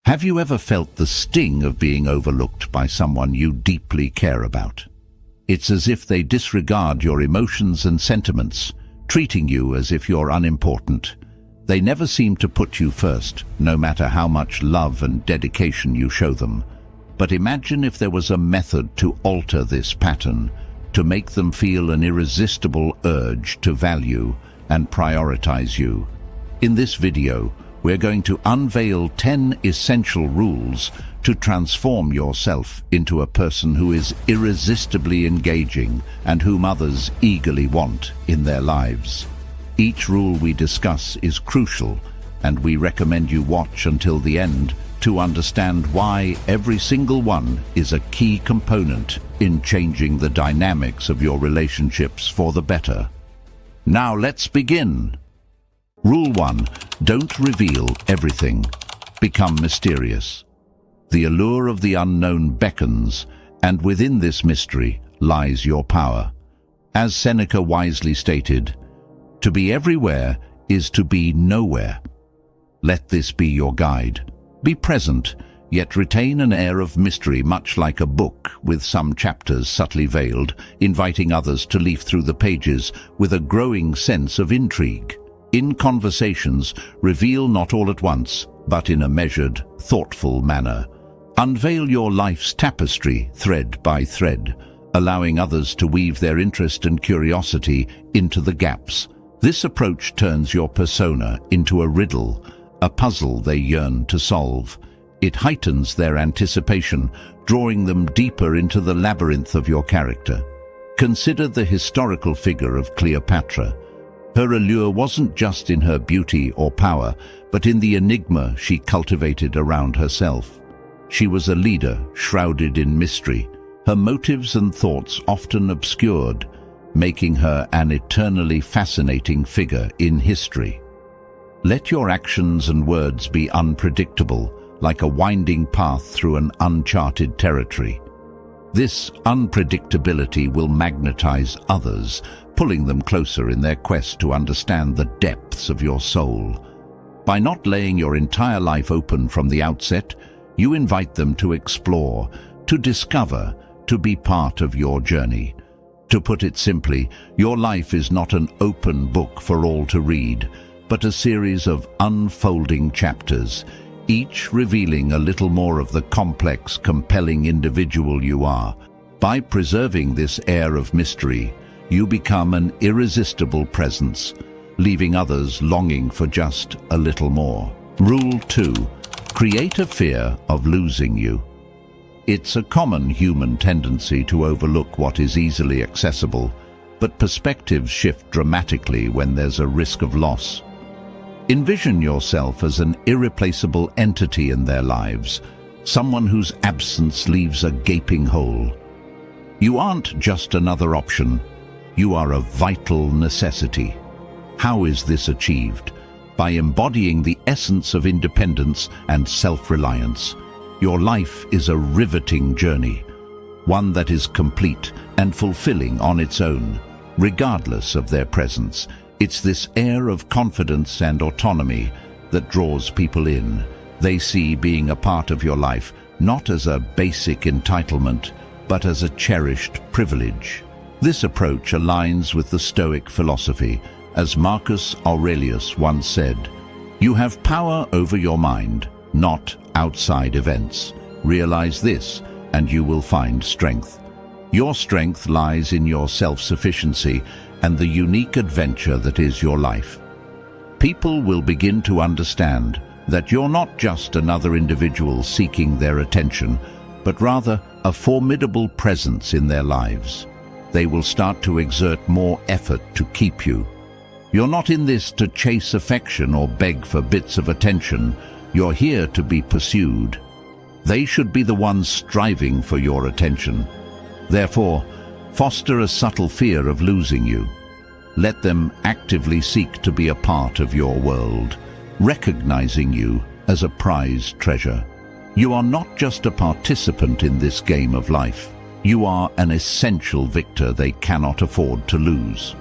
Have you ever felt the sting of being overlooked by someone you deeply care about? It's as if they disregard your emotions and sentiments, treating you as if you're unimportant. They never seem to put you first, no matter how much love and dedication you show them. But imagine if there was a method to alter this pattern, to make them feel an irresistible urge to value and prioritize you. In this video, we're going to unveil 10 essential rules to transform yourself into a person who is irresistibly engaging and whom others eagerly want in their lives. Each rule we discuss is crucial, and we recommend you watch until the end to understand why every single one is a key component in changing the dynamics of your relationships for the better. Now let's begin. Rule 1. Don't reveal everything. Become mysterious. The allure of the unknown beckons, and within this mystery lies your power. As Seneca wisely stated, "To be everywhere is to be nowhere." Let this be your guide. Be present, yet retain an air of mystery, much like a book, with some chapters subtly veiled, inviting others to leaf through the pages with a growing sense of intrigue. In conversations, reveal not all at once, but in a measured, thoughtful manner. Unveil your life's tapestry, thread by thread, allowing others to weave their interest and curiosity into the gaps. This approach turns your persona into a riddle, a puzzle they yearn to solve. It heightens their anticipation, drawing them deeper into the labyrinth of your character. Consider the historical figure of Cleopatra. Her allure wasn't just in her beauty or power, but in the enigma she cultivated around herself. She was a leader shrouded in mystery, her motives and thoughts often obscured, making her an eternally fascinating figure in history. Let your actions and words be unpredictable, like a winding path through an uncharted territory. This unpredictability will magnetize others, pulling them closer in their quest to understand the depths of your soul. By not laying your entire life open from the outset, you invite them to explore, to discover, to be part of your journey. To put it simply, your life is not an open book for all to read, but a series of unfolding chapters, each revealing a little more of the complex, compelling individual you are. By preserving this air of mystery, you become an irresistible presence, leaving others longing for just a little more. Rule 2. Create a fear of losing you. It's a common human tendency to overlook what is easily accessible, but perspectives shift dramatically when there's a risk of loss. Envision yourself as an irreplaceable entity in their lives, someone whose absence leaves a gaping hole. You aren't just another option. You are a vital necessity. How is this achieved? By embodying the essence of independence and self-reliance. Your life is a riveting journey, one that is complete and fulfilling on its own, regardless of their presence. It's this air of confidence and autonomy that draws people in. They see being a part of your life not as a basic entitlement, but as a cherished privilege. This approach aligns with the Stoic philosophy. As Marcus Aurelius once said, "You have power over your mind, not outside events. Realize this, and you will find strength. Your strength lies in your self-sufficiency and the unique adventure that is your life." People will begin to understand that you're not just another individual seeking their attention, but rather a formidable presence in their lives. They will start to exert more effort to keep you. You're not in this to chase affection or beg for bits of attention. You're here to be pursued. They should be the ones striving for your attention. Therefore, foster a subtle fear of losing you. Let them actively seek to be a part of your world, recognizing you as a prized treasure. You are not just a participant in this game of life. You are an essential victor they cannot afford to lose.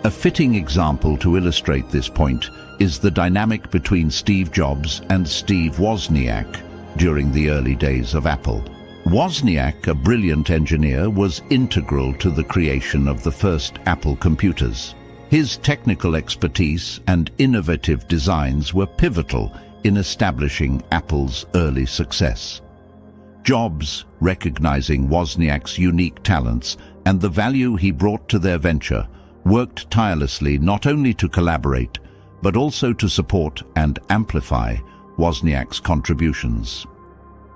A fitting example to illustrate this point is the dynamic between Steve Jobs and Steve Wozniak, during the early days of Apple. Wozniak, a brilliant engineer, was integral to the creation of the first Apple computers. His technical expertise and innovative designs were pivotal in establishing Apple's early success. Jobs, recognizing Wozniak's unique talents and the value he brought to their venture, worked tirelessly not only to collaborate, but also to support and amplify Wozniak's contributions.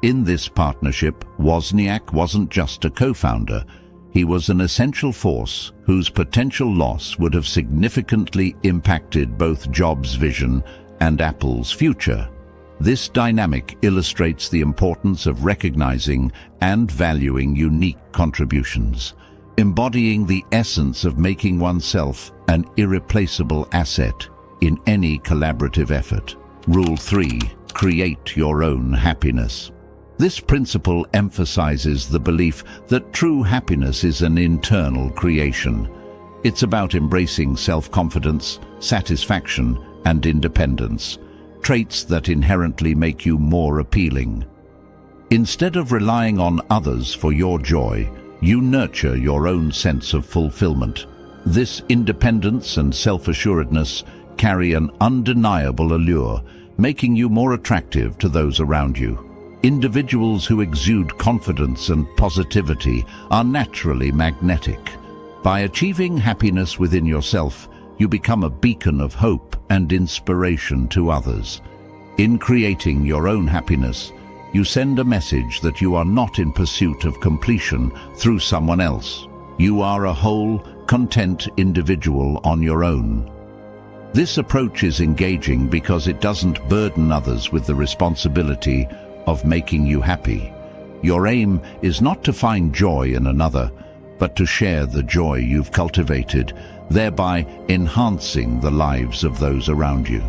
In this partnership, Wozniak wasn't just a co-founder, he was an essential force whose potential loss would have significantly impacted both Jobs' vision and Apple's future. This dynamic illustrates the importance of recognizing and valuing unique contributions, embodying the essence of making oneself an irreplaceable asset in any collaborative effort. Rule 3. Create your own happiness. This principle emphasizes the belief that true happiness is an internal creation. It's about embracing self-confidence, satisfaction, and independence, traits that inherently make you more appealing. Instead of relying on others for your joy, you nurture your own sense of fulfillment. This independence and self-assuredness carry an undeniable allure, making you more attractive to those around you. Individuals who exude confidence and positivity are naturally magnetic. By achieving happiness within yourself, you become a beacon of hope and inspiration to others. In creating your own happiness, you send a message that you are not in pursuit of completion through someone else. You are a whole, content individual on your own. This approach is engaging because it doesn't burden others with the responsibility of making you happy. Your aim is not to find joy in another, but to share the joy you've cultivated, thereby enhancing the lives of those around you.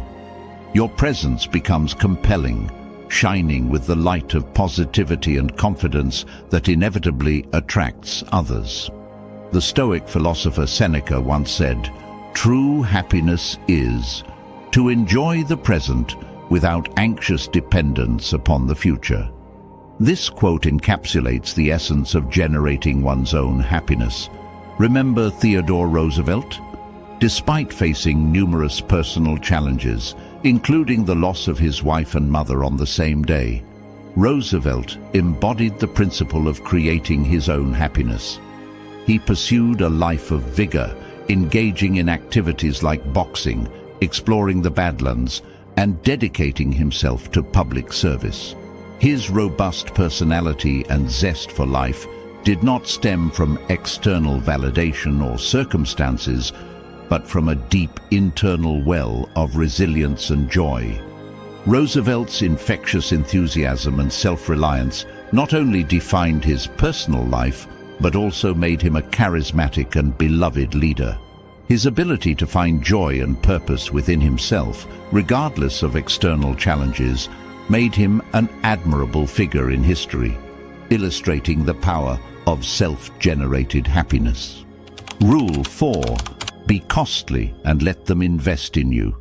Your presence becomes compelling, shining with the light of positivity and confidence that inevitably attracts others. The Stoic philosopher Seneca once said, "True happiness is to enjoy the present without anxious dependence upon the future." This quote encapsulates the essence of generating one's own happiness. Remember Theodore Roosevelt? Despite facing numerous personal challenges, including the loss of his wife and mother on the same day, Roosevelt embodied the principle of creating his own happiness. He pursued a life of vigor, engaging in activities like boxing, exploring the Badlands, and dedicating himself to public service. His robust personality and zest for life did not stem from external validation or circumstances, but from a deep internal well of resilience and joy. Roosevelt's infectious enthusiasm and self-reliance not only defined his personal life, but also made him a charismatic and beloved leader. His ability to find joy and purpose within himself, regardless of external challenges, made him an admirable figure in history, illustrating the power of self-generated happiness. Rule 4. Be costly and let them invest in you.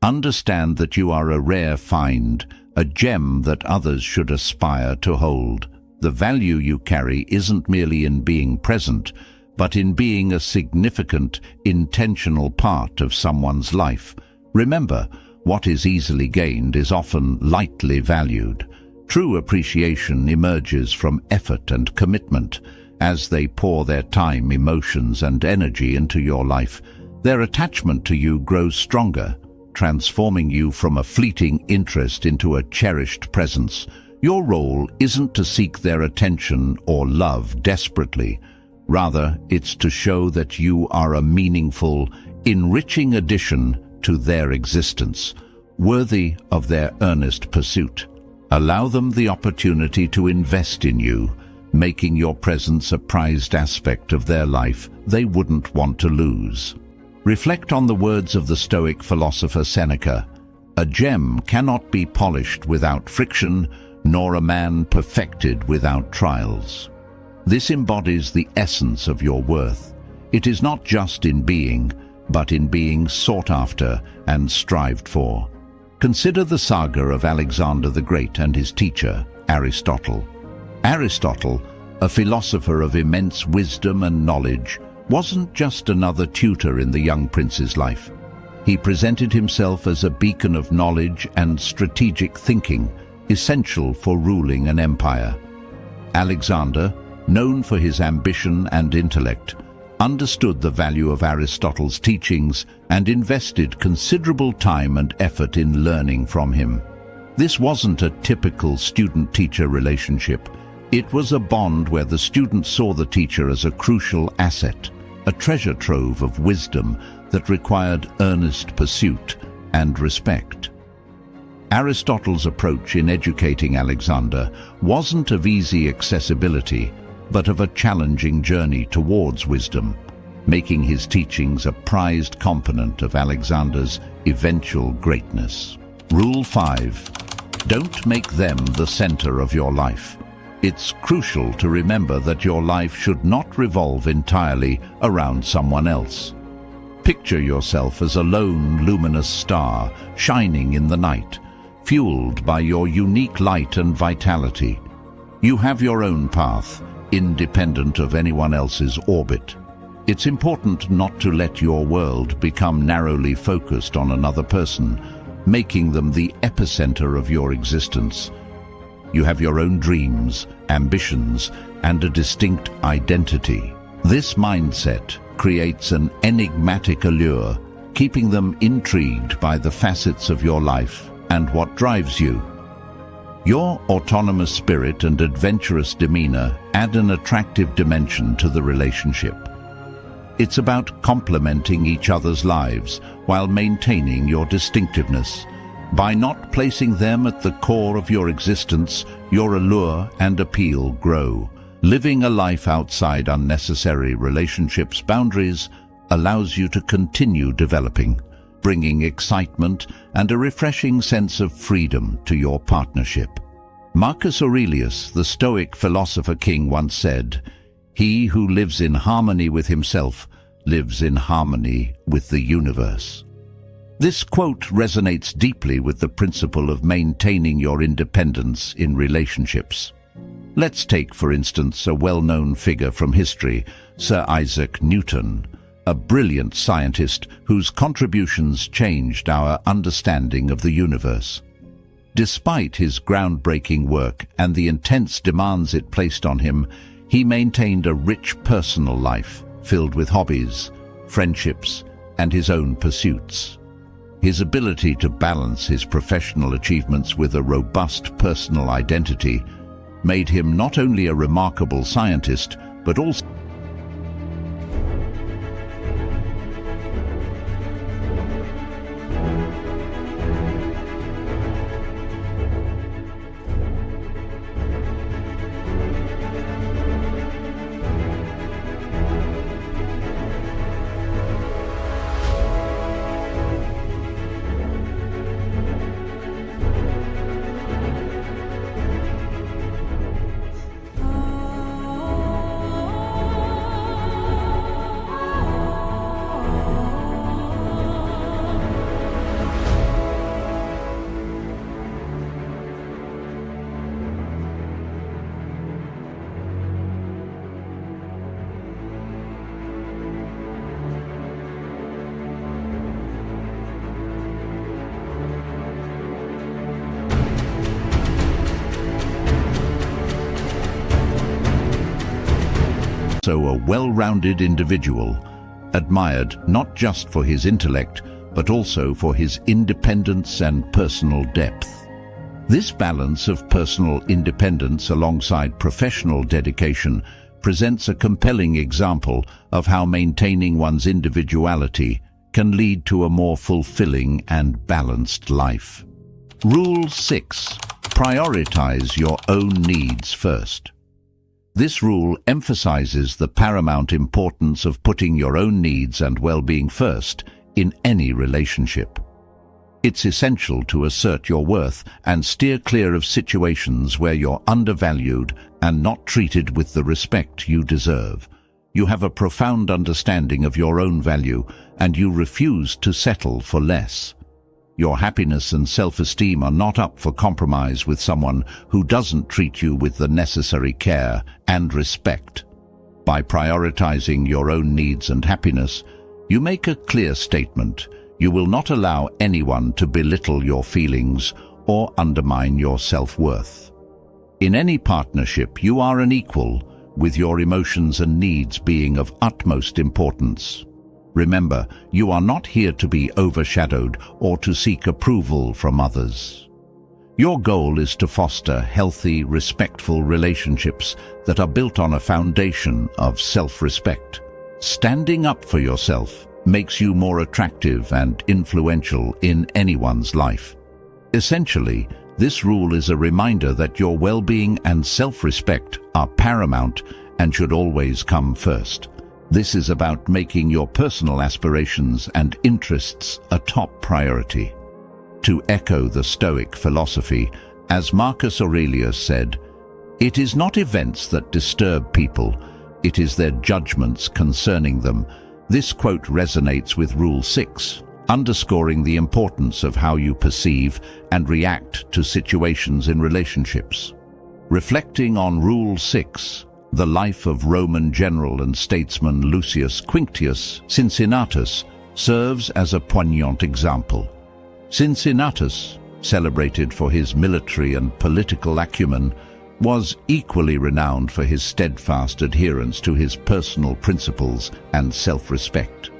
Understand that you are a rare find, a gem that others should aspire to hold. The value you carry isn't merely in being present, but in being a significant, intentional part of someone's life. Remember, what is easily gained is often lightly valued. True appreciation emerges from effort and commitment. As they pour their time, emotions, and energy into your life, their attachment to you grows stronger, transforming you from a fleeting interest into a cherished presence. Your role isn't to seek their attention or love desperately. Rather, it's to show that you are a meaningful, enriching addition to their existence, worthy of their earnest pursuit. Allow them the opportunity to invest in you, making your presence a prized aspect of their life they wouldn't want to lose. Reflect on the words of the Stoic philosopher Seneca. A gem cannot be polished without friction, nor a man perfected without trials. This embodies the essence of your worth. It is not just in being, but in being sought after and strived for. Consider the saga of Alexander the Great and his teacher, Aristotle. Aristotle, a philosopher of immense wisdom and knowledge, wasn't just another tutor in the young prince's life. He presented himself as a beacon of knowledge and strategic thinking, essential for ruling an empire. Alexander, known for his ambition and intellect, understood the value of Aristotle's teachings and invested considerable time and effort in learning from him. This wasn't a typical student-teacher relationship. It was a bond where the student saw the teacher as a crucial asset, a treasure trove of wisdom that required earnest pursuit and respect. Aristotle's approach in educating Alexander wasn't of easy accessibility, but of a challenging journey towards wisdom, making his teachings a prized component of Alexander's eventual greatness. Rule 5. Don't make them the center of your life. It's crucial to remember that your life should not revolve entirely around someone else. Picture yourself as a lone, luminous star shining in the night, fueled by your unique light and vitality. You have your own path, independent of anyone else's orbit. It's important not to let your world become narrowly focused on another person, making them the epicenter of your existence. You have your own dreams, ambitions, and a distinct identity. This mindset creates an enigmatic allure, keeping them intrigued by the facets of your life and what drives you. Your autonomous spirit and adventurous demeanor add an attractive dimension to the relationship. It's about complementing each other's lives while maintaining your distinctiveness. By not placing them at the core of your existence, your allure and appeal grow. Living a life outside unnecessary relationships' boundaries allows you to continue developing, bringing excitement and a refreshing sense of freedom to your partnership. Marcus Aurelius, the Stoic philosopher king, once said, "He who lives in harmony with himself lives in harmony with the universe." This quote resonates deeply with the principle of maintaining your independence in relationships. Let's take, for instance, a well-known figure from history, Sir Isaac Newton, a brilliant scientist whose contributions changed our understanding of the universe. Despite his groundbreaking work and the intense demands it placed on him, he maintained a rich personal life filled with hobbies, friendships, and his own pursuits. His ability to balance his professional achievements with a robust personal identity made him not only a remarkable scientist, but also a well-rounded individual, admired not just for his intellect, but also for his independence and personal depth. This balance of personal independence alongside professional dedication presents a compelling example of how maintaining one's individuality can lead to a more fulfilling and balanced life. Rule 6. Prioritize your own needs first. This rule emphasizes the paramount importance of putting your own needs and well-being first in any relationship. It's essential to assert your worth and steer clear of situations where you're undervalued and not treated with the respect you deserve. You have a profound understanding of your own value, and you refuse to settle for less. Your happiness and self-esteem are not up for compromise with someone who doesn't treat you with the necessary care and respect. By prioritizing your own needs and happiness, you make a clear statement. You will not allow anyone to belittle your feelings or undermine your self-worth. In any partnership, you are an equal, with your emotions and needs being of utmost importance. Remember, you are not here to be overshadowed or to seek approval from others. Your goal is to foster healthy, respectful relationships that are built on a foundation of self-respect. Standing up for yourself makes you more attractive and influential in anyone's life. Essentially, this rule is a reminder that your well-being and self-respect are paramount and should always come first. This is about making your personal aspirations and interests a top priority. To echo the Stoic philosophy, as Marcus Aurelius said, "It is not events that disturb people, it is their judgments concerning them." This quote resonates with Rule 6, underscoring the importance of how you perceive and react to situations in relationships. Reflecting on Rule 6, the life of Roman general and statesman Lucius Quinctius Cincinnatus serves as a poignant example. Cincinnatus, celebrated for his military and political acumen, was equally renowned for his steadfast adherence to his personal principles and self-respect.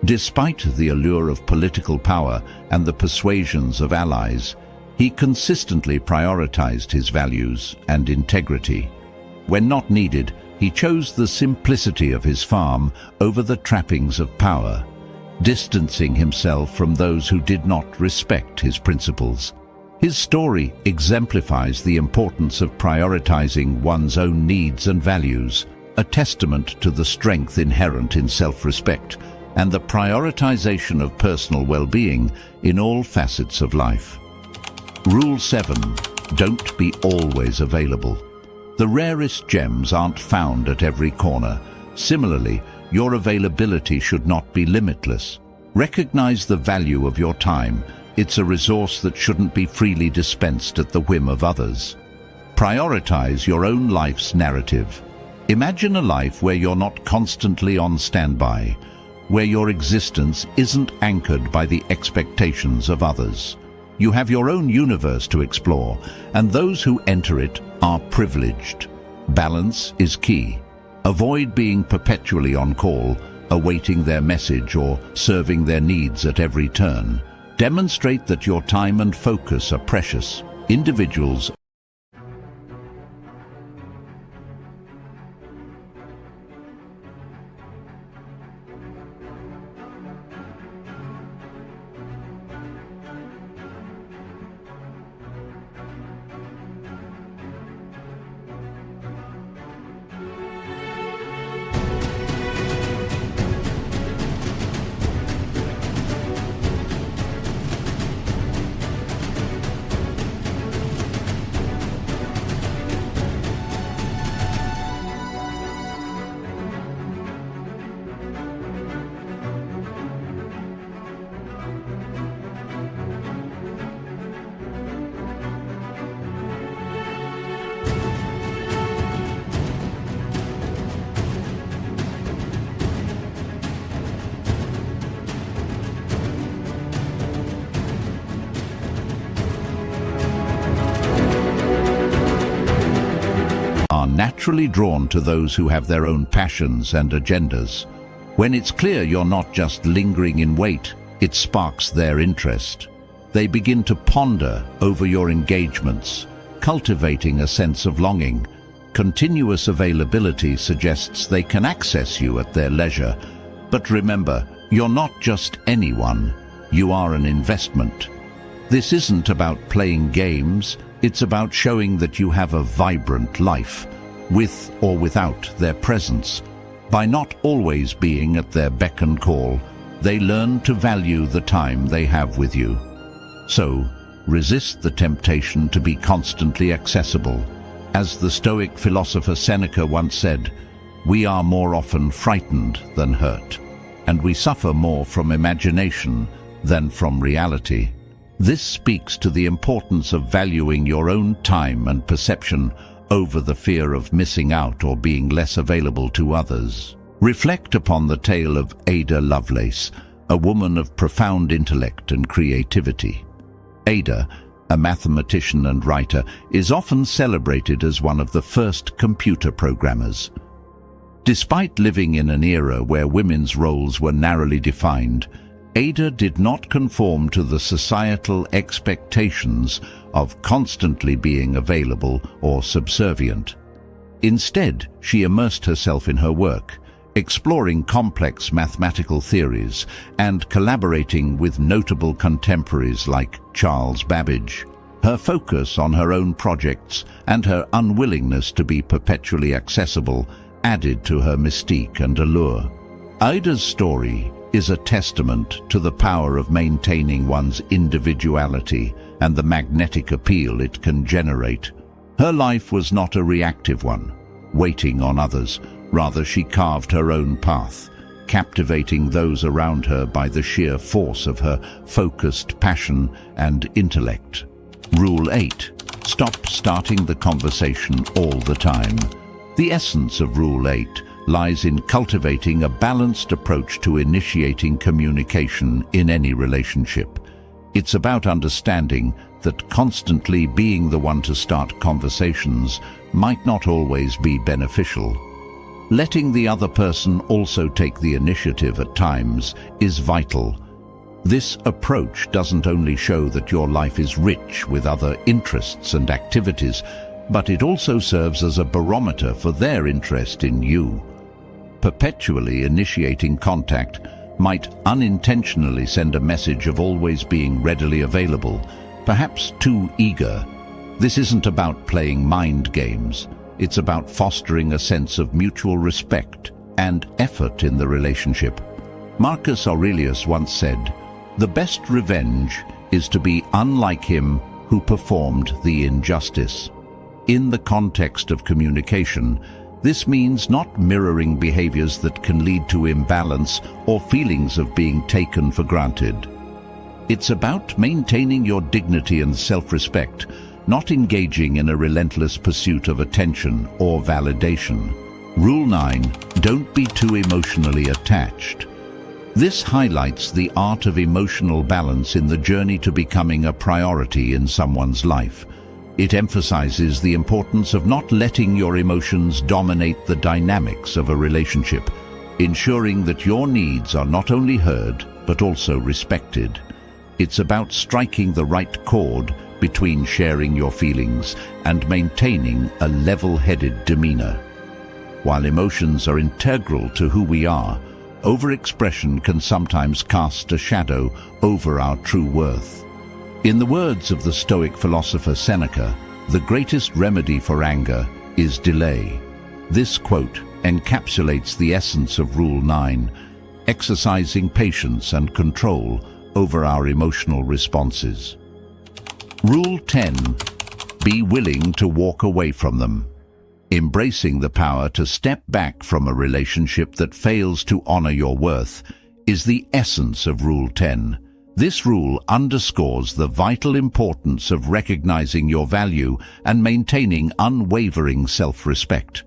Despite the allure of political power and the persuasions of allies, he consistently prioritized his values and integrity. When not needed, he chose the simplicity of his farm over the trappings of power, distancing himself from those who did not respect his principles. His story exemplifies the importance of prioritizing one's own needs and values, a testament to the strength inherent in self-respect and the prioritization of personal well-being in all facets of life. Rule 7. Don't be always available. The rarest gems aren't found at every corner. Similarly, your availability should not be limitless. Recognize the value of your time. It's a resource that shouldn't be freely dispensed at the whim of others. Prioritize your own life's narrative. Imagine a life where you're not constantly on standby, where your existence isn't anchored by the expectations of others. You have your own universe to explore, and those who enter it are privileged. Balance is key. Avoid being perpetually on call, awaiting their message or serving their needs at every turn. Demonstrate that your time and focus are precious. Individuals are naturally drawn to those who have their own passions and agendas. When it's clear you're not just lingering in wait, it sparks their interest. They begin to ponder over your engagements, cultivating a sense of longing. Continuous availability suggests they can access you at their leisure. But remember, you're not just anyone. You are an investment. This isn't about playing games. It's about showing that you have a vibrant life, with or without their presence. By not always being at their beck and call, they learn to value the time they have with you. So, resist the temptation to be constantly accessible. As the Stoic philosopher Seneca once said, "We are more often frightened than hurt, and we suffer more from imagination than from reality." This speaks to the importance of valuing your own time and perception over the fear of missing out or being less available to others. Reflect upon the tale of Ada Lovelace, a woman of profound intellect and creativity. Ada, a mathematician and writer, is often celebrated as one of the first computer programmers. Despite living in an era where women's roles were narrowly defined, Ada did not conform to the societal expectations of constantly being available or subservient. Instead, she immersed herself in her work, exploring complex mathematical theories and collaborating with notable contemporaries like Charles Babbage. Her focus on her own projects and her unwillingness to be perpetually accessible added to her mystique and allure. Ada's story is a testament to the power of maintaining one's individuality and the magnetic appeal it can generate. Her life was not a reactive one, waiting on others. Rather, she carved her own path, captivating those around her by the sheer force of her focused passion and intellect. Rule 8. Stop starting the conversation all the time. The essence of Rule 8 lies in cultivating a balanced approach to initiating communication in any relationship. It's about understanding that constantly being the one to start conversations might not always be beneficial. Letting the other person also take the initiative at times is vital. This approach doesn't only show that your life is rich with other interests and activities, but it also serves as a barometer for their interest in you. Perpetually initiating contact might unintentionally send a message of always being readily available, perhaps too eager. This isn't about playing mind games. It's about fostering a sense of mutual respect and effort in the relationship. Marcus Aurelius once said, "The best revenge is to be unlike him who performed the injustice." In the context of communication, this means not mirroring behaviors that can lead to imbalance or feelings of being taken for granted. It's about maintaining your dignity and self-respect, not engaging in a relentless pursuit of attention or validation. Rule 9. Don't be too emotionally attached. This highlights the art of emotional balance in the journey to becoming a priority in someone's life. It emphasizes the importance of not letting your emotions dominate the dynamics of a relationship, ensuring that your needs are not only heard, but also respected. It's about striking the right chord between sharing your feelings and maintaining a level-headed demeanor. While emotions are integral to who we are, overexpression can sometimes cast a shadow over our true worth. In the words of the Stoic philosopher Seneca, the greatest remedy for anger is delay. This quote encapsulates the essence of Rule 9, exercising patience and control over our emotional responses. Rule 10. Be willing to walk away from them. Embracing the power to step back from a relationship that fails to honor your worth is the essence of Rule 10. This rule underscores the vital importance of recognizing your value and maintaining unwavering self-respect.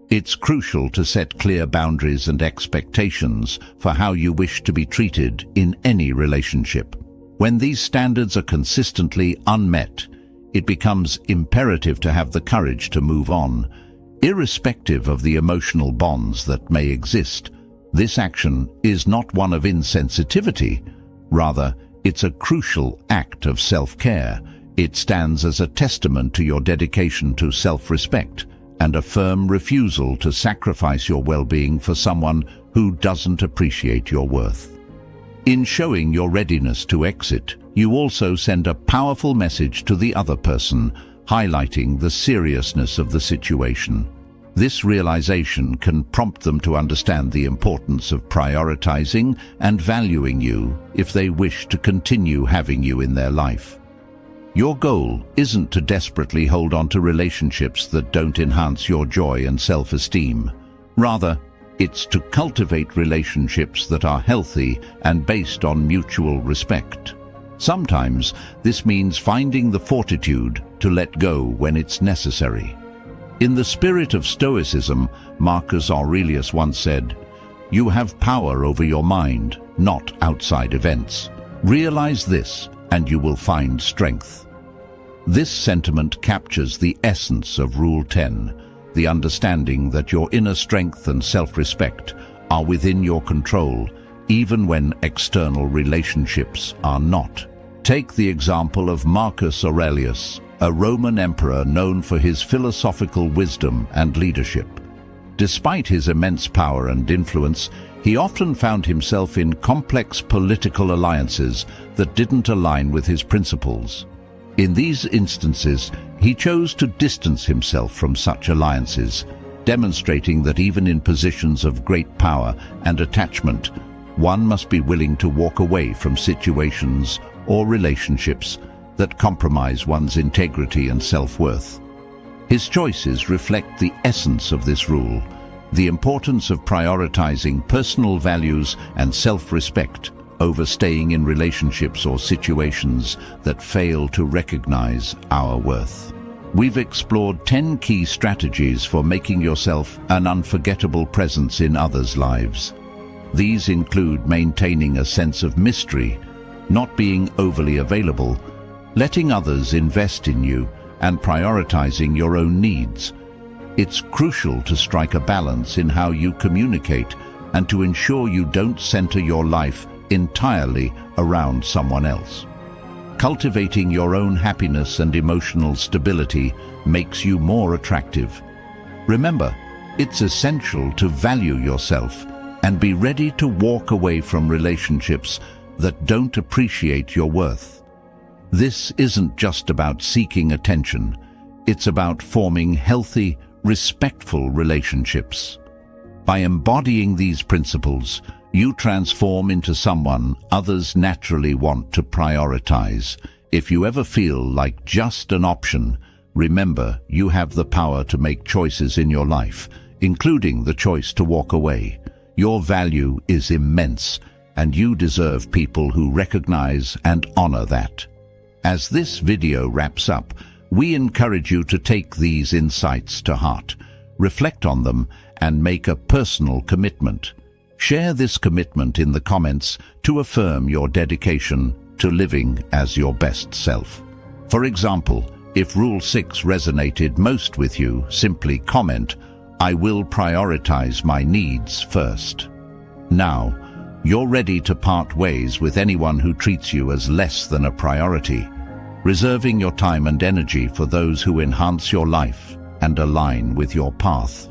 It's crucial to set clear boundaries and expectations for how you wish to be treated in any relationship. When these standards are consistently unmet, it becomes imperative to have the courage to move on. Irrespective of the emotional bonds that may exist, this action is not one of insensitivity. Rather, it's a crucial act of self-care. It stands as a testament to your dedication to self-respect and a firm refusal to sacrifice your well-being for someone who doesn't appreciate your worth. In showing your readiness to exit, you also send a powerful message to the other person, highlighting the seriousness of the situation. This realization can prompt them to understand the importance of prioritizing and valuing you if they wish to continue having you in their life. Your goal isn't to desperately hold on to relationships that don't enhance your joy and self-esteem. Rather, it's to cultivate relationships that are healthy and based on mutual respect. Sometimes this means finding the fortitude to let go when it's necessary. In the spirit of Stoicism, Marcus Aurelius once said, "You have power over your mind, not outside events. Realize this, and you will find strength." This sentiment captures the essence of Rule 10, the understanding that your inner strength and self-respect are within your control, even when external relationships are not. Take the example of Marcus Aurelius, a Roman emperor known for his philosophical wisdom and leadership. Despite his immense power and influence, he often found himself in complex political alliances that didn't align with his principles. In these instances, he chose to distance himself from such alliances, demonstrating that even in positions of great power and attachment, one must be willing to walk away from situations or relationships that compromise one's integrity and self-worth. His choices reflect the essence of this rule, the importance of prioritizing personal values and self-respect over staying in relationships or situations that fail to recognize our worth. We've explored 10 key strategies for making yourself an unforgettable presence in others' lives. These include maintaining a sense of mystery, not being overly available, letting others invest in you, and prioritizing your own needs. It's crucial to strike a balance in how you communicate and to ensure you don't center your life entirely around someone else. Cultivating your own happiness and emotional stability makes you more attractive. Remember, it's essential to value yourself and be ready to walk away from relationships that don't appreciate your worth. This isn't just about seeking attention. It's about forming healthy, respectful relationships. By embodying these principles, you transform into someone others naturally want to prioritize. If you ever feel like just an option, remember you have the power to make choices in your life, including the choice to walk away. Your value is immense, and you deserve people who recognize and honor that. As this video wraps up, we encourage you to take these insights to heart, reflect on them, and make a personal commitment. Share this commitment in the comments to affirm your dedication to living as your best self. For example, if Rule 6 resonated most with you, simply comment, "I will prioritize my needs first." Now, you're ready to part ways with anyone who treats you as less than a priority, reserving your time and energy for those who enhance your life and align with your path.